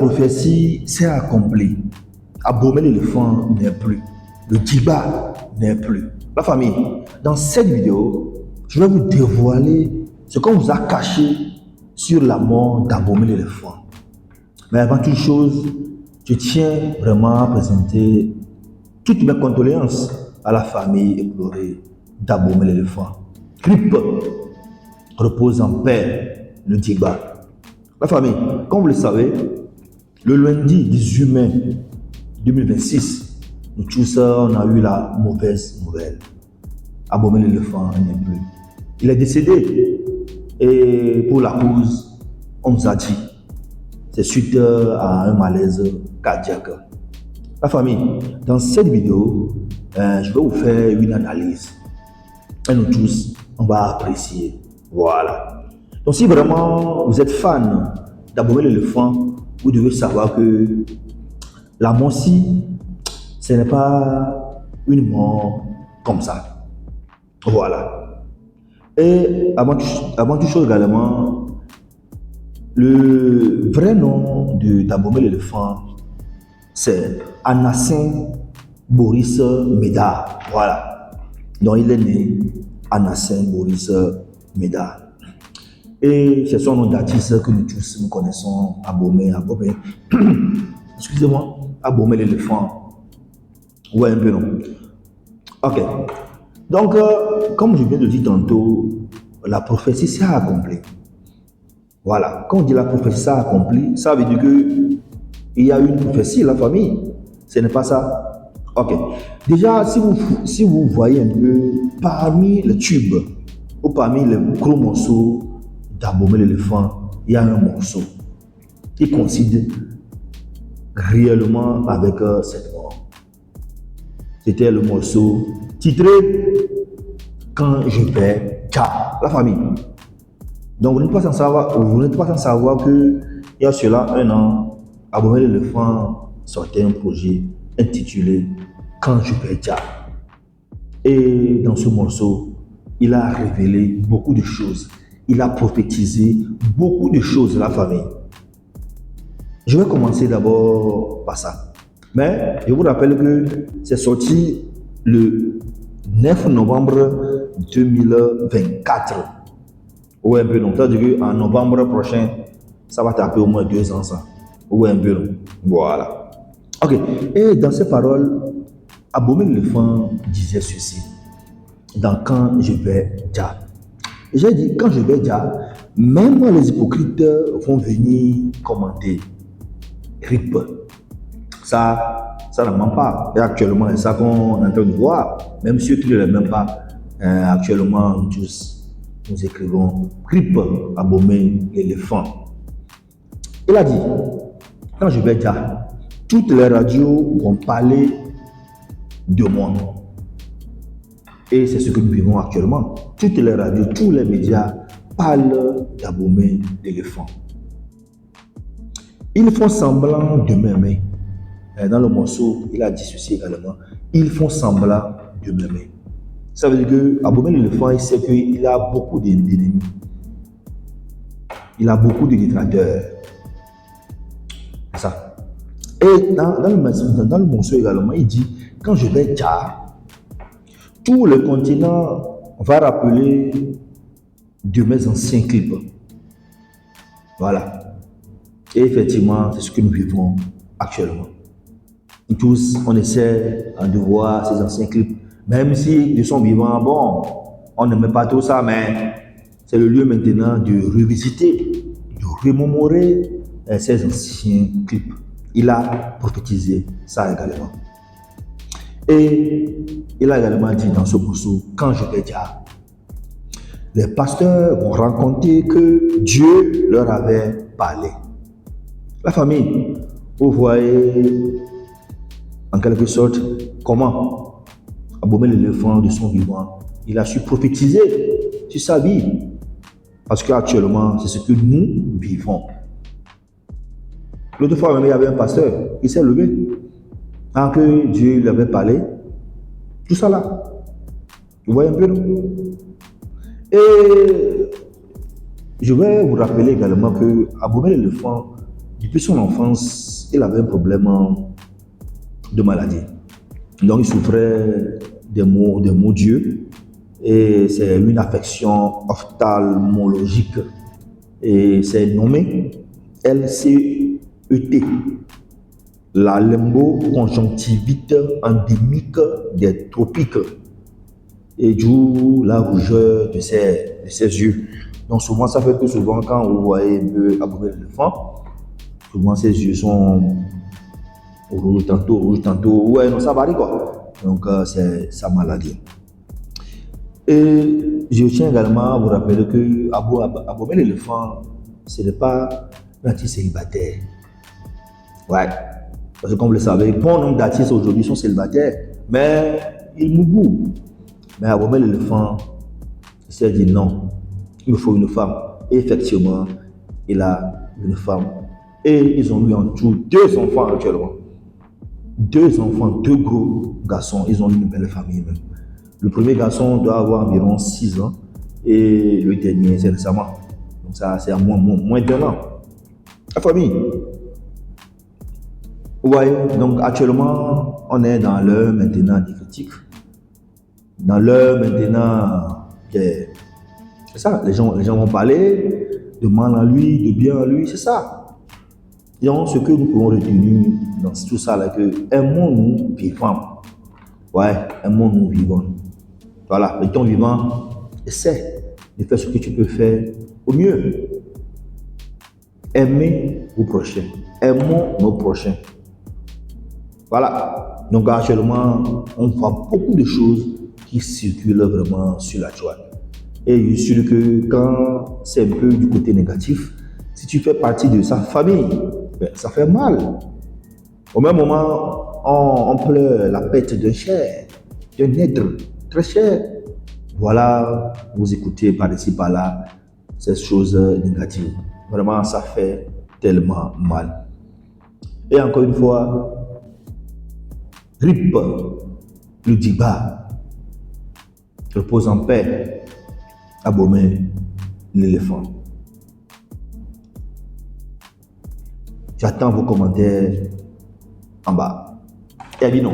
prophétie s'est accomplie. Abommer l'éléphant n'est plus. Le Djiba n'est plus. La famille, dans cette vidéo, je vais vous dévoiler ce qu'on vous a caché sur la mort d'Abomey l'éléphant. Mais avant toute chose, je tiens vraiment à présenter toutes mes condoléances à la famille éplorée d'Abomey l'éléphant. Crip, repose en paix, le Djiba. La famille, comme vous le savez, le lundi 18 mai 2026, nous tous, on a eu la mauvaise nouvelle. Abomey l'éléphant n'est plus. Il est décédé et pour la cause, on nous a dit, c'est suite à un malaise cardiaque. La famille, dans cette vidéo, je vais vous faire une analyse. Et nous tous, on va apprécier. Voilà. Donc si vraiment vous êtes fan d'Abomey l'éléphant, vous devez savoir que la mort-ci, ce n'est pas une mort comme ça. Voilà. Et avant toute chose également, le vrai nom d'Abomey l'éléphant, c'est Anassin Boris Médard. Voilà. Donc il est né Anassin Boris Médard. Et c'est son nom d'artiste que nous tous nous connaissons, Abomey. Excusez-moi, Abomey l'éléphant. Ouais, un peu non. Ok. Donc, comme je viens de dire tantôt, la prophétie s'est accomplie. Voilà. Quand on dit la prophétie s'est accomplie, ça veut dire qu'il y a une prophétie, la famille. Ce n'est pas ça. Ok. Déjà, si vous voyez un peu, parmi les tubes, ou parmi les gros morceaux d'Abomey l'éléphant, il y a un morceau qui coïncide réellement avec cette mort. C'était le morceau titré Quand je vais Jah, la famille. Donc vous n'êtes pas sans savoir que il y a cela un an, Abomey l'éléphant sortait un projet intitulé Quand je vais Jah. Et dans ce morceau, il a révélé beaucoup de choses. Il a prophétisé beaucoup de choses, la famille. Je vais commencer d'abord par ça. Mais je vous rappelle que c'est sorti le 9 novembre 2024. Ou un peu long. C'est-à-dire qu'en novembre prochain, ça va taper au moins 2 ans ça. Ou un peu long. Voilà. Ok. Et dans ces paroles, Abomey l'éléphant disait ceci. Dans Quand je vais Jah. J'ai dit, quand je vais Jah, même les hypocrites vont venir commenter. RIP. Ça ne ment pas. Et actuellement, c'est ça qu'on est en train de voir. Même ceux qui ne l'aiment même pas, actuellement, nous tous, nous écrivons RIP, Abomey l'éléphant. Il a dit, quand je vais Jah, toutes les radios vont parler de moi. Et c'est ce que nous vivons actuellement. Toutes les radios, tous les médias parlent d'Abomey l'éléphant. Ils font semblant de m'aimer. Dans le morceau, il a dit ceci également. Ils font semblant de m'aimer. Ça veut dire que Abomey l'éléphant, il sait qu'il a beaucoup d'ennemis. Il a beaucoup de détracteurs. C'est ça. Et dans le morceau également, il dit, quand je vais Jah, tout le continent va rappeler de mes anciens clips. Voilà. Et effectivement, c'est ce que nous vivons actuellement. Nous tous, on essaie de voir ces anciens clips. Même si ils sont vivants, bon, on n'aime pas tout ça, mais c'est le lieu maintenant de revisiter, de remémorer ces anciens clips. Il a prophétisé ça également. Et il a également dit dans ce morceau, quand je vais Jah, les pasteurs vont raconter que Dieu leur avait parlé. La famille, vous voyez en quelque sorte comment Abomey l'éléphant de son vivant, il a su prophétiser sur sa vie. Parce qu'actuellement, c'est ce que nous vivons. L'autre fois, même, il y avait un pasteur qui s'est levé. Quand que Dieu lui avait parlé, tout ça là. Vous voyez un peu, non? Et je vais vous rappeler également que Abomey l'éléphant, depuis son enfance, il avait un problème de maladie. Donc, il souffrait des maux d'yeux et c'est une affection ophtalmologique et c'est nommé LCET, la limbo-conjonctivite endémique des tropiques, et d'où la rougeur de ses yeux. Donc souvent, ça fait que souvent, quand vous voyez un peu Abomey l'éléphant, souvent ses yeux sont rouges, tantôt, ouais, non, ça varie quoi. Donc c'est sa maladie. Et je tiens également à vous rappeler que Abomey l'éléphant, ce n'est pas un artiste célibataire. Ouais, parce que comme vous le savez, bon nombre d'artistes aujourd'hui sont célibataires, mais ils mourent. Mais Abomey l'éléphant, il s'est dit non, il me faut une femme. Et effectivement, il a une femme. Et ils ont eu en tout 2 enfants actuellement. 2 enfants, 2 gros garçons. Ils ont une belle famille même. Le premier garçon doit avoir environ 6 ans et le dernier, c'est récemment. Donc ça, c'est à moins d'1 an. La famille. Ouais, donc actuellement, on est dans l'heure maintenant des critiques. Dans l'heure maintenant, c'est ça, les gens vont parler de mal à lui, de bien à lui, c'est ça. Donc, ce que nous pouvons retenir dans tout ça, là, que aimons-nous vivants. Ouais, aimons-nous vivants. Voilà, le temps vivant, essaie de faire ce que tu peux faire au mieux. Aimez vos prochains. Aimons nos prochains. Voilà. Donc, actuellement, on voit beaucoup de choses qui circulent vraiment sur la toile. Et je suis sûr que quand c'est un peu du côté négatif, si tu fais partie de sa famille, ben, ça fait mal. Au même moment, on pleure la perte d'un cher, d'un être très cher. Voilà, vous écoutez par-ici, par-là, ces choses négatives. Vraiment, ça fait tellement mal. Et encore une fois, RIP, le Diba, repose en paix, Abomey l'éléphant. J'attends vos commentaires en bas. Et à non.